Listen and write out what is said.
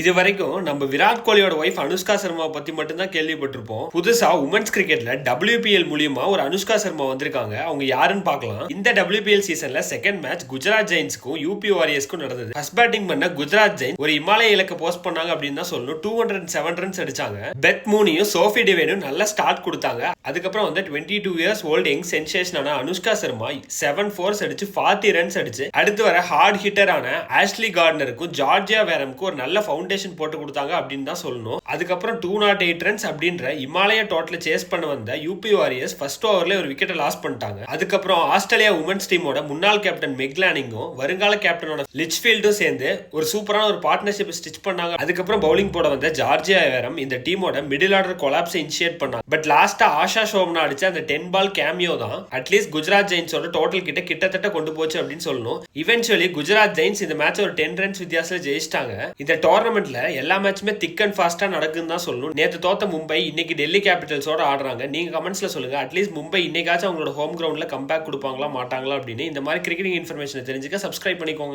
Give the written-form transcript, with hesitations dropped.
இது வரைக்கும் நம்ம விராட் கோலியோட ஒய்ஃப் அனுஷ்கா சர்மா பத்தி மட்டும் தான் கேள்விப்பட்டிருப்போம். புதுசா உமன்ஸ் கிரிக்கெட்ல WPL மூலியமா ஒரு அனுஷ்கா சர்மா வந்திருக்காங்க. அவங்க யாருன்னு பார்க்கலாம். இந்த WPL சீசன்ல செகண்ட் மேட்ச் குஜராத் ஜெயின்ஸ்க்கும் UP வாரியர்ஸ்க்கும் நடந்தது. ஃபர்ஸ்ட் பேட்டிங் பண்ண குஜராத் ஜெயின்ஸ் ஒரு இமாலய இலக்க போஸ்ட் பண்ணாங்க அப்படின்னு தான் சொல்லணும். 207 ரன்ஸ் அடிச்சாங்க. பெத் மூனியும் சோஃபி டிவேனும் நல்ல ஸ்டார்ட் கொடுத்தாங்க. அதுக்கப்புறம் வந்து 22 இயர்ஸ் ஓல்டு யங் சென்சேஷனான அனுஷ்கா சர்மா 7 4s அடிச்சு 40 ரன்ஸ் அடிச்சு அடுத்து வர ஹார்ட் ஹிட்டரான ஆஷ்லி கார்ட்னருக்கும் ஜார்ஜியா வேரமுக்கும் ஒரு நல்ல ஃபவுண்டேஷன் போட்டு கொடுத்தாங்க அப்படின்னு தான் சொல்லணும். அதுக்கப்புறம் 208 ரன்ஸ் அப்படின்ற இமாலய டோட்டல் சேஸ் பண்ண வந்த UP வாரியர்ஸ் ஃபர்ஸ்ட் ஓவர்ல ஒரு விக்கெட்டை லாஸ் பண்ணிட்டாங்க. அதுக்கப்புறம் ஆஸ்திரேலியா உமன்ஸ் டீமோட முன்னாள் கேப்டன் மெக்லானிங்கும் வருங்கால கேப்டனோட லிச்ஃபீல்டும் சேர்ந்து ஒரு சூப்பரான ஒரு பார்ட்னர்ஷிப் ஸ்டிச் பண்ணாங்க. அதுக்கப்புறம் பவுலிங் போட வந்த ஜார்ஜியா வேரம் இந்த டீமோட மிடில் ஆர்டர் கொலாப்ஸ் இனிஷியேட் பண்ணாங்க. பட் லாஸ்டா ஆஷா ஷோம்னா அடிச்ச அந்த 10 பால் கேமியோ தான் அட்லீஸ்ட் குஜராத் ஜெயின்ஸோட டோட்டல் கிட்டத்தட்ட கொண்டு போச்சு அப்படின்னு சொல்லணும். இவென்ச்சுவலி குஜராத் ஜெயின்ஸ் இந்த மேட்ச் ஒரு 10 ரன்ஸ் வித்தியாசத்துல ஜெயிச்சிட்டாங்க. இந்த டோர்னமெண்ட்ல எல்லா மேட்சுமே திக் அண்ட் ஃபாஸ்டா நடக்குன்னு தான் சொல்லணும். நேத்து தோத்த மும்பை இன்னைக்கு டெல்லி கேபிட்டல்ஸோட ஆடுறாங்க. நீங்க கமெண்ட்ஸ்ல சொல்லுங்க, அட்லீஸ்ட் மும்பை இன்னைக்காச்சும் அவங்களோட ஹோம் கிரவுண்ட்ல கம்பேக் கொடுப்பாங்களா மாட்டாங்களா அப்படின்னு. இந்த மாதிரி கிரிக்கெட்டிங் இன்ஃபர்மேஷன் தெரிஞ்சுக்க சப்ஸ்கிரைப் பண்ணிக்கோங்க.